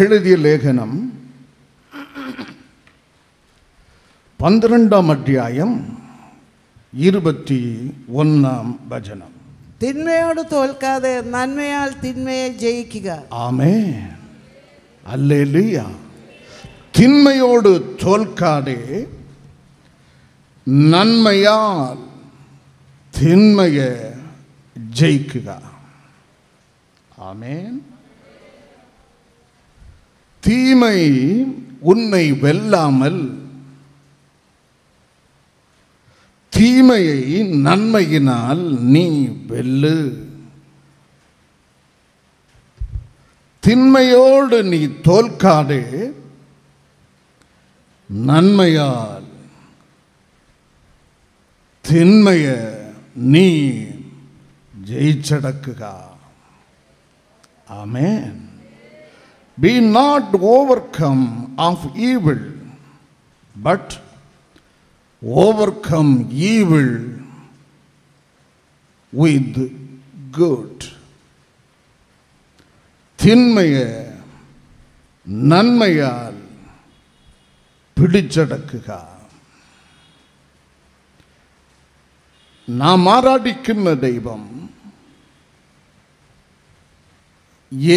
எழுதிய லேகனம் 12ஆம் அத்தியாயம் 21ஆம் வசனம். திண்மையோடு தோൽക്കാതെ நன்மையால் திண்மையை ஜெயிക്കുക. ஆமென். அல்லேலூயா. திண்மையோடு தோൽக்காதே நன்மையால் திண்மையை ஜெயிക്കുക. ஆமென். தீமை உன்னை வெல்லாமல் தீமையை நன்மையினால் நீ வெல்லு. திண்மையோடு நீ தோல்க்காதே நன்மையால் திண்மையை நீ ஜெயிச்சடக்குக. ஆமென். Be not overcome of evil, but overcome evil with good. திண்மையை நன்மையால் பிடிச்சடக்குக. நாம் ஆராதிக்கின்ற தெய்வம்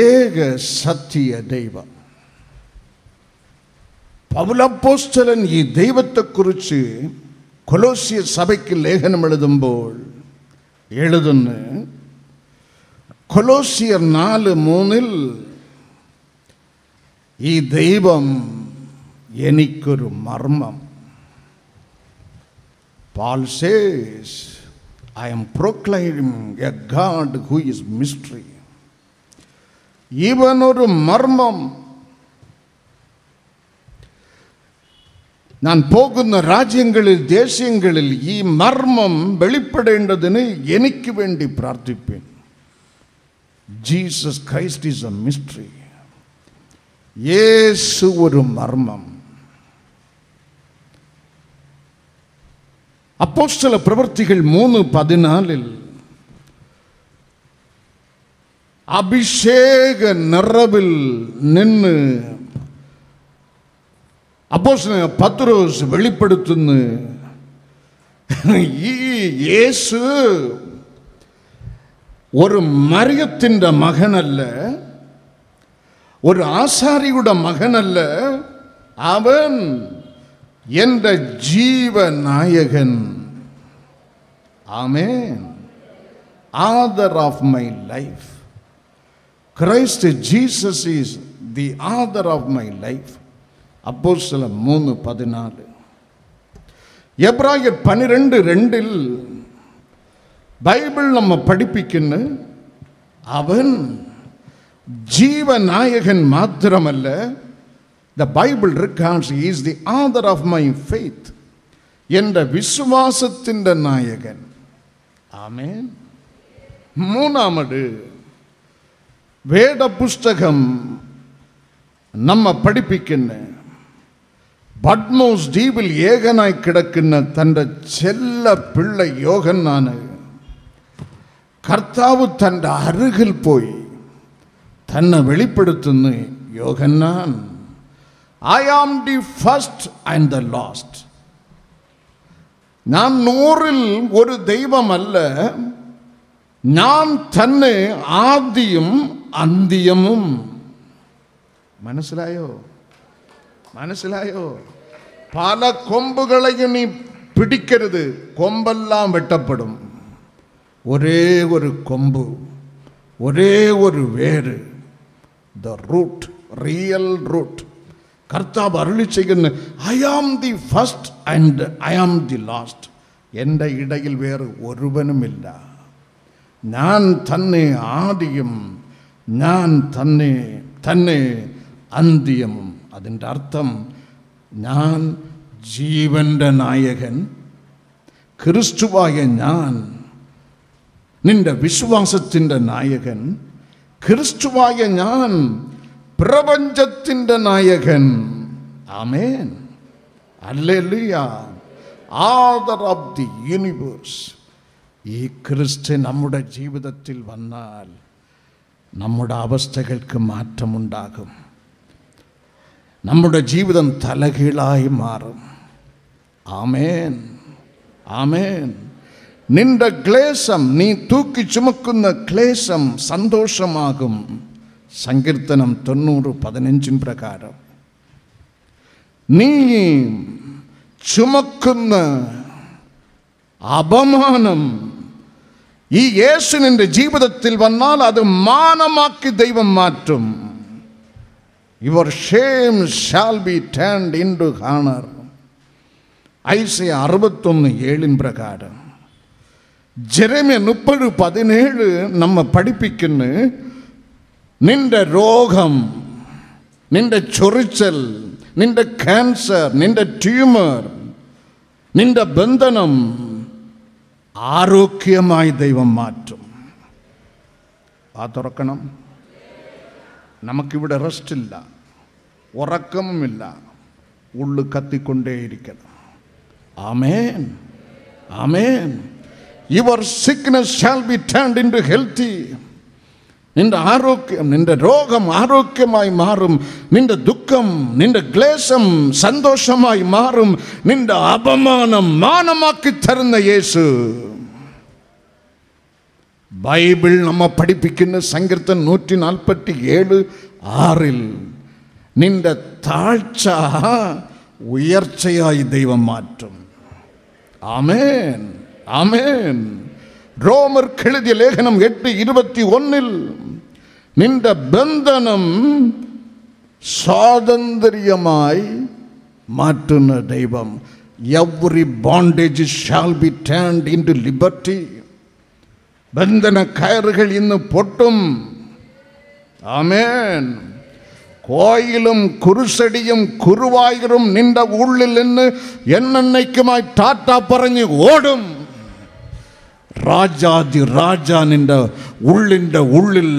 ஏக சத்திய தெய்வம். பவுலப்போஸ்தலன் ഈ ദൈവത്തെക്കുറിച്ച് കൊലോസ്യ സഭയ്ക്ക് ലേഖനം എഴുതുമ്പോൾ എഴുതുന്നു. കൊലോസ്യർ 4:3 ഈ ദൈവം എനിക്കൊരു മർമ്മം. Paul says, I am proclaiming a God who is mystery. இவன் ஒரு மர்மம். நான் போகுന്ന രാജ്യങ്ങളിൽ ദേശങ്ങളിൽ ഈ മർമ്മം വെളിപ്പെടേണ്ടതിന് എനിക്ക് വേണ്ടി പ്രാർത്ഥിപ്പേൻ. Jesus Christ is a mystery. യേശു ഒരു മർമ്മം. അപ്പോസ്തല പ്രവൃത്തികൾ 3:14 അഭിഷേക നിറവിൽ നിന്ന് അപ്പോസ്തലൻ പത്രോസ് വെളിപ്പെടുത്തുന്നു. ഈ യേശു ഒരു മറിയത്തിൻ്റെ മകനല്ല, ഒരു ആസാരിയുടെ മകനല്ല. അവൻ എൻ്റെ ജീവനായകൻ. ആമേൻ. Author of my life. Christ Jesus is the author of my life. அப்போஸ்தலர் 3:14. எபிரேயர் 12:2 பைபிள் நம்ம படிப்பிக்குன்னு அவன் ஜீவநாயகன் மாத்திரமல்ல, the Bible records he is the author of my faith. என்ற விசுவாசத்தின் நாயகன். ஆமென். மூணாமது வேத புஸ்தகம் நம்ம படிப்பிக்கின்ற பத்மோஸ் தீவில் ஏகனாய் கிடக்கின்ற தந்த செல்ல பிள்ளை யோகன்னானு கர்த்தாவு தந்த அருகில் போய் தன்னை வெளிப்படுத்துന്നു. யோகன்னான், I am the first and the last. நான் 100ல் ஒரு தெய்வம் அல்ல, நான் തന്നെ ആദിയും അന്ത്യമും. മനസ്സിലായോ? മനസ്സിലായോ? പല കൊമ്പുകളെയും നീ പിടിക്കരുത്, കൊമ്പെല്ലാം വെട്ടപ്പെടും. ഒരേ ഒരു കൊമ്പ്, ഒരേ ഒരു വേര്, ദ റൂട്ട്, റിയൽ റൂട്ട്. കർത്താവ് അരുളി ചെയ്യുന്നു, I am the first and I am the last. എൻ്റെ ഇടയിൽ വേറെ ഒരുവനുമില്ല. ഞാൻ തന്നെ ആദിയും ഞാൻ തന്നെ അന്ത്യവും. അതിൻ്റെ അർത്ഥം ഞാൻ ജീവൻ്റെ നായകൻ, ക്രിസ്തുവായ ഞാൻ നിന്റെ വിശ്വാസത്തിൻ്റെ നായകൻ, ക്രിസ്തുവായ ഞാൻ പ്രപഞ്ചത്തിൻ്റെ നായകൻ. ആമേൻ, ഹല്ലേലൂയ. Author of the universe. ഈ ക്രിസ്തു നമ്മുടെ ജീവിതത്തിൽ വന്നാൽ നമ്മുടെ അവസ്ഥകൾക്ക് മാറ്റമുണ്ടാകും. നമ്മുടെ ജീവിതം തലകീഴായി മാറും. ആമേൻ, ആമേൻ. നിന്റെ ക്ലേശം, നീ തൂക്കി ചുമക്കുന്ന ക്ലേശം സന്തോഷമാകും. സങ്കീർത്തനം 90:15 പ്രകാരം. നീ ചുമക്കുന്ന അപമാനം ഈ യേശു നിന്റെ ജീവിതത്തിൽ വന്നാൽ അത് മാനമാക്കി ദൈവം മാറ്റും. Your shame shall be turned into honor. Isaiah 61:7 പ്രകാരം. ജെറമ്യ 30:17 നമ്മെ പഠിപ്പിക്കുന്നു, നിന്റെ രോഗം, നിന്റെ ചൊറിച്ചൽ, നിന്റെ ക്യാൻസർ, നിന്റെ ട്യൂമർ, നിന്റെ ബന്ധനം ആരോഗ്യമായി ദൈവം മാറ്റും. ആ തുറക്കണം. നമുക്കിവിടെ റെസ്റ്റില്ല, ഉറക്കവുമില്ല, ഉള്ളു കത്തിക്കൊണ്ടേയിരിക്കണം. ആമേൻ, ആമേൻ. Your sickness shall be turned into healthy. നിന്റെ ആരോഗ്യം, നിന്റെ രോഗം ആരോഗ്യമായി മാറും. നിന്റെ ദുഃഖം, നിന്റെ ക്ലേശം സന്തോഷമായി മാറും. നിന്റെ അപമാനം മാനമാക്കി തരുന്ന യേശു. ബൈബിൾ നമ്മെ പഠിപ്പിക്കുന്ന സങ്കീർത്തനം 147:6 നിന്റെ താഴ്ച ഉയർച്ചയായി ദൈവം മാറ്റും. ആമേൻ, ആമേൻ. റോമർക്ക് എഴുതിയ ലേഖനം 8:21 നിന്റെ ബന്ധനം സ്വാതന്ത്ര്യമായി മാറ്റുന്ന ദൈവം. Every bondage shall be turned into liberty. ബന്ധന കയറുകൾ ഇന്ന് പൊട്ടും. ആമേൻ. കോയിലും കുരുസടിയും കുറുവായരും നിന്റെ ഉള്ളിൽ നിന്ന് എന്നേക്കുമായി ടാറ്റ പറഞ്ഞ് ഓടും. രാജാതി രാജ നിന്റെ ഉള്ളിൻ്റെ ഉള്ളിൽ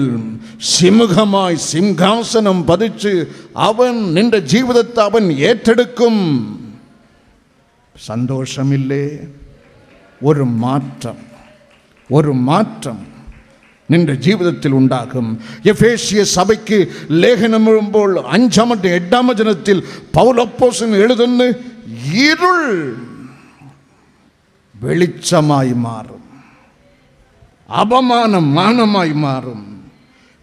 സിംഹമായി സിംഹാസനം പതിച്ച് അവൻ നിന്റെ ജീവിതത്തെ അവൻ ഏറ്റെടുക്കും. സന്തോഷമില്ലേ? ഒരു മാറ്റം, ഒരു മാറ്റം നിന്റെ ജീവിതത്തിൽ ഉണ്ടാകും. എഫേസ്യ സഭയ്ക്ക് ലേഖനം എഴുതുമ്പോൾ 5-8 വചനത്തിൽ പൗലോസ് എഴുതുന്നു, ഇരുൾ വെളിച്ചമായി മാറും, അപമാനം മാനമായി മാറും,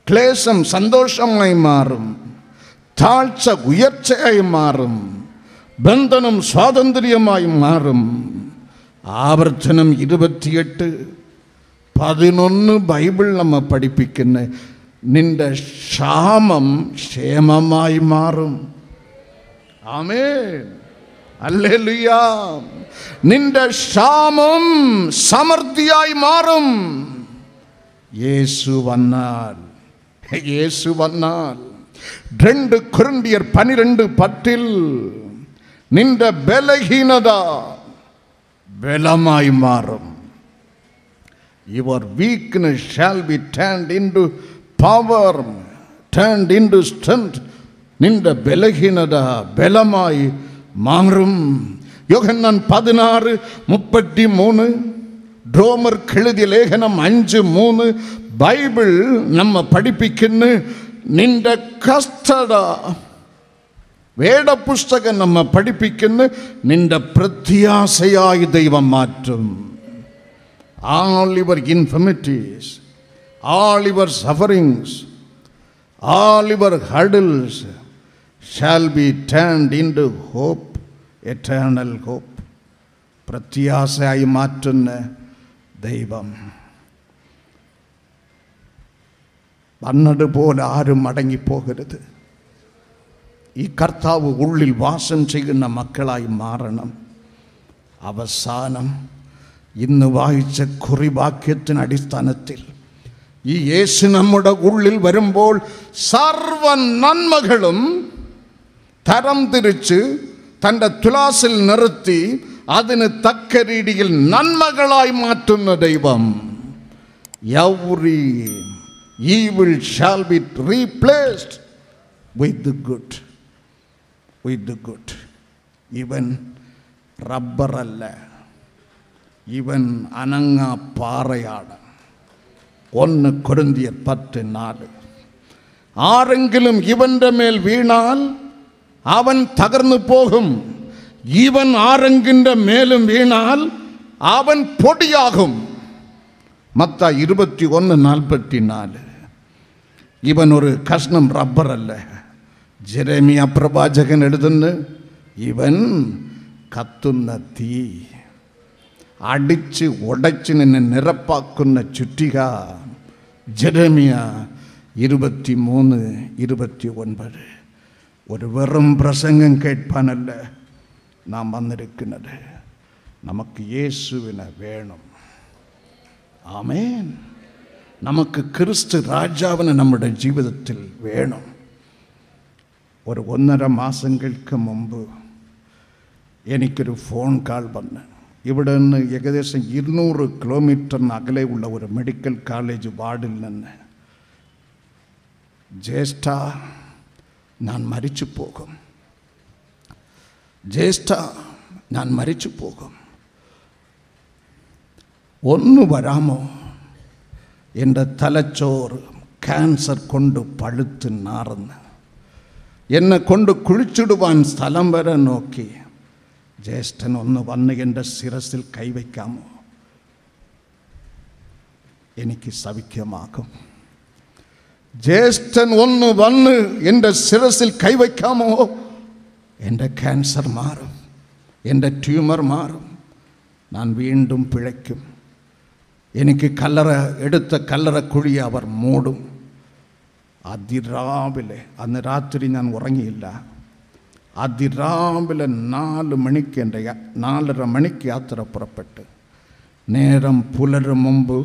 ക്ലേശം സന്തോഷമായി മാറും, താഴ്ച ഉയർച്ചയായി മാറും, ബന്ധനം സ്വാതന്ത്ര്യമായി മാറും. ആവർത്തനം 28:11 ബൈബിൾ നമ്മെ പഠിപ്പിക്കുന്ന നിന്റെ ക്ഷാമം ക്ഷേമമായി മാറും. ആമേൻ, ഹല്ലേലൂയ. നിന്റെ ക്ഷാമം സമൃദ്ധിയായി മാറും. യേശു വന്നാൽ, യേശു വന്നാൽ 2 കൊരിന്ത്യർ 12:10 നിന്റെ ബലഹീനത ബലമായി മാറും. Your weakness shall be turned into power, turned into strength. നിന്റെ ബലഹീനത ബലമായി മാറും. യോഹന്നാൻ 16:33 റോമർക്ക് എഴുതിയ ലേഖനം 5:3 ബൈബിൾ നമ്മെ പഠിപ്പിക്കുന്നു, നിന്റെ കഷ്ടത വേദപുസ്തകം നമ്മെ പഠിപ്പിക്കുന്നു, നിന്റെ പ്രത്യാശയായി ദൈവം മാറ്റും. All your infirmities, all your sufferings, all your hurdles shall be turned into hope, eternal hope. പ്രത്യാശയായി മാറ്റുന്ന ദൈവം. വന്നതുപോലെ ആരും മടങ്ങിപ്പോകരുത്. ഈ കർത്താവ് ഉള്ളിൽ വാസം ചെയ്യുന്ന മക്കളായി മാറണം. അവസാനം ഇന്ന് വായിച്ച കുറിവാക്യത്തിന് അടിസ്ഥാനത്തിൽ ഈ യേശു നമ്മുടെ ഉള്ളിൽ വരുമ്പോൾ സർവ നന്മകളും തരം തിരിച്ച് തൻ്റെ തുലാസിൽ നിർത്തി അതിന് തക്ക രീതിയിൽ നന്മകളായി മാറ്റുന്ന ദൈവം. Every evil shall be replaced with the good. With the good. ഇവൻ റബ്ബറല്ല, ഇവൻ അനങ്ങ പാറയാണ്. 1 കൊരിന്ത്യർ 10:4. ആരെങ്കിലും ഇവൻ്റെ മേൽ വീണാൽ അവൻ തകർന്നു പോകും. ഇവൻ ആരെങ്കിൻ്റെ മേലും വീണാൽ അവൻ പൊടിയാകും. മത്തായി 21:44. ഇവൻ ഒരു കഷ്ണം റബ്ബറല്ല. ജെരമിയ പ്രവാചകൻ എഴുതുന്നു, ഇവൻ കത്തുന്ന തീ, അടിച്ച് ഉടച്ച് നിന്നെ നിറപ്പാക്കുന്ന ചുറ്റിക. ജെരമിയ 23:29. ഒരു വെറും പ്രസംഗം കേൾപ്പാനല്ല നാം വന്നിരിക്കുന്നത്. നമുക്ക് യേശുവിനെ വേണം. ആമേൻ. നമുക്ക് ക്രിസ്തു രാജാവിനെ നമ്മുടെ ജീവിതത്തിൽ വേണം. ഒരു 1.5 മാസങ്ങൾക്ക് മുമ്പ് എനിക്കൊരു ഫോൺ കാൾ വന്ന്, ഇവിടെ നിന്ന് ഏകദേശം 200 കിലോമീറ്ററിന് അകലെയുള്ള ഒരു മെഡിക്കൽ കോളേജ് വാർഡിൽ നിന്ന്, ജ്യേഷ്ഠ ഞാൻ മരിച്ചു പോകും, ജ്യേഷ്ഠ ഞാൻ മരിച്ചു പോകും, ഒന്ന് വരാമോ? എൻ്റെ തലച്ചോറ് ക്യാൻസർ കൊണ്ട് പഴുത്ത് നാറുന്നു. എന്നെ കൊണ്ട് കുഴിച്ചിടുവാൻ സ്ഥലം വരെ നോക്കി. ജ്യേഷ്ഠൻ ഒന്ന് വന്ന് എൻ്റെ ശിരസിൽ കൈവയ്ക്കാമോ? എനിക്ക് സൗഖ്യമാകും. ജ്യേഷ്ഠൻ ഒന്ന് വന്ന് എൻ്റെ ശിരസിൽ കൈവയ്ക്കാമോ? എൻ്റെ ക്യാൻസർ മാറും, എൻ്റെ ട്യൂമർ മാറും, ഞാൻ വീണ്ടും പിഴയ്ക്കും. എനിക്ക് എടുത്ത കല്ലറ കുഴി അവർ മൂടും. അതിരാവിലെ, അന്ന് രാത്രി ഞാൻ ഉറങ്ങിയില്ല, അതിരാവിലെ 4 മണിക്ക് 4:30 മണിക്ക് യാത്ര പുറപ്പെട്ട് നേരം പുലരും മുമ്പ്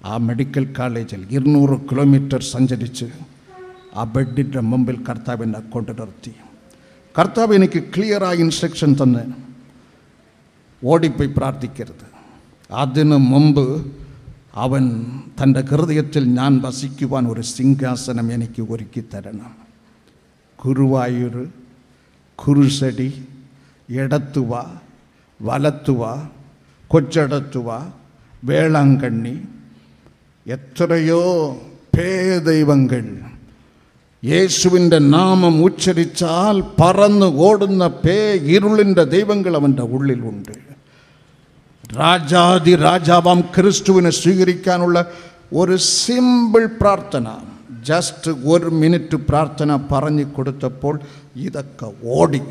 ആ മെഡിക്കൽ കോളേജിൽ 200 കിലോമീറ്റർ സഞ്ചരിച്ച് ആ ബെഡിൻ്റെ മുമ്പിൽ കർത്താവിനെ കൊണ്ടു നിർത്തി. കർത്താവ് എനിക്ക് ക്ലിയറായി ഇൻസ്ട്രക്ഷൻ തന്ന്, ഓടിപ്പോയി പ്രാർത്ഥിക്കരുത്. അതിനു മുമ്പ് അവൻ തൻ്റെ ഹൃദയത്തിൽ ഞാൻ വസിക്കുവാൻ ഒരു സിംഹാസനം എനിക്ക് ഒരുക്കി തരണം. ഗുരുവായൂർ, കുറുസടി, എടത്തുവ, വലത്തുവ, കൊച്ചടത്തുവ, വേളാങ്കണ്ണി, എത്രയോ ദൈവങ്ങൾ. യേശുവിൻ്റെ നാമം ഉച്ചരിച്ചാൽ പറന്ന് ഓടുന്ന ഇരുളിൻ്റെ ദൈവങ്ങൾ അവൻ്റെ ഉള്ളിലുണ്ട്. രാജാതി രാജാവാം ക്രിസ്തുവിനെ സ്വീകരിക്കാനുള്ള ഒരു സിമ്പിൾ പ്രാർത്ഥന, ജസ്റ്റ് 1 മിനിറ്റ് പ്രാർത്ഥന പറഞ്ഞു കൊടുത്തപ്പോൾ ഇതൊക്കെ ഓടി,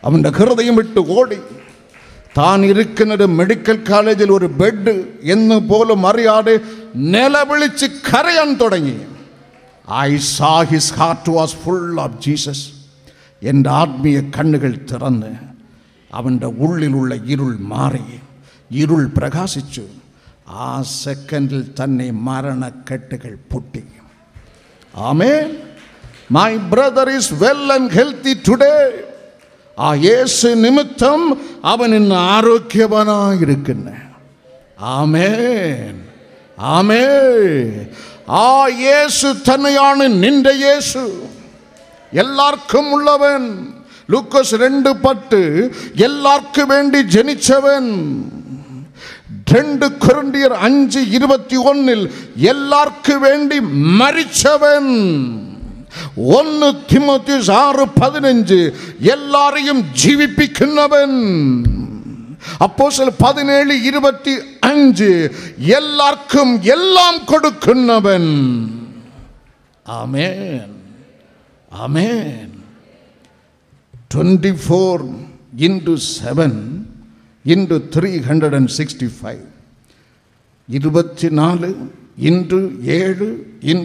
അവൻ്റെ ഹൃദയം വിട്ട് ഓടി. താൻ ഇരിക്കുന്നത് മെഡിക്കൽ കോളേജിൽ ഒരു ബെഡ് എന്ന് പോലും അറിയാതെ നിലവിളിച്ച് കരയാൻ തുടങ്ങി. I saw his heart was full of Jesus. എൻ്റെ ആത്മീയ കണ്ണുകൾ തുറന്ന് അവൻ്റെ ഉള്ളിലുള്ള ഇരുൾ മാറി, ഇരുൾ പ്രകാശിച്ചു. ആ സെക്കൻഡിൽ തന്നെ മരണക്കെട്ടുകൾ പൊട്ടി. ആമേൻ. My brother is well and healthy today. ആ യേശു നിമിത്തം അവൻ ഇന്ന് ആരോഗ്യവാനായിരിക്കുന്നു. ആമേൻ, ആമേൻ. ആ യേശു തന്നെയാണ് നിന്റെ യേശു, എല്ലാവർക്കും ഉള്ളവൻ. ലൂക്കോസ് 2:10 എല്ലാവർക്കും വേണ്ടി ജനിച്ചവൻ. 2 കൊരിന്ത്യർ 5:21 എല്ലാവർക്കും വേണ്ടി മരിച്ചവൻ. 1 തിമോത്തിയോസ് 6:15 എല്ലാരെയും ജീവിപ്പിക്കുന്നവൻ. അപ്പോസ്തലർ 17:25 എല്ലാവർക്കും എല്ലാം കൊടുക്കുന്നവൻ. ആമേൻ, ആമേൻ. 24/7 × 365 24/7 ×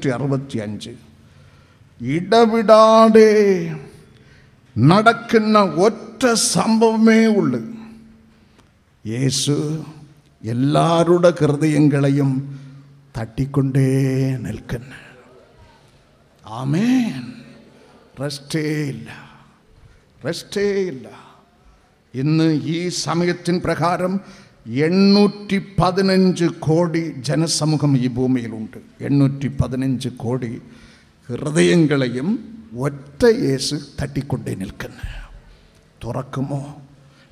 365 ഇടവിടാതെ നടക്കുന്ന ഒറ്റ സംഭവമേ ഉള്ളൂ. യേശു എല്ലാവരുടെ ഹൃദയങ്ങളെയും തട്ടിക്കൊണ്ടേ നിൽക്കുന്നു. ആമേൻ. റെസ്റ്റേ ഇല്ല. ഇന്ന് ഈ സമയത്തിൻ പ്രകാരം 815 കോടി ജനസമൂഹം ഈ ഭൂമിയിലുണ്ട്. 815 കോടി ഹൃദയങ്ങളെയും ഒറ്റ യേശു തട്ടിക്കൊണ്ടേ നിൽക്കുന്നു. തുറക്കുമോ?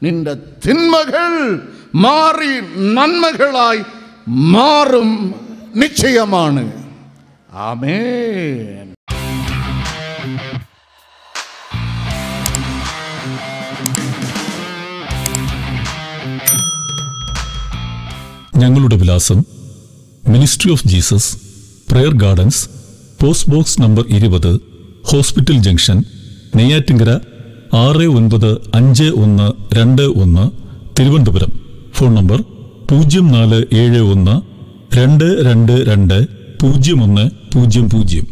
നിന്റെ തിന്മകൾ മാറി നന്മകളായി മാറും, നിശ്ചയമാണ്. ആമേൻ. ഞങ്ങളുടെ വിലാസം: ministry of Jesus, prayer gardens, post box number 20, hospital junction, Neyyattinkara 695121, Thiruvananthapuram. Phone number 0471 222 0100.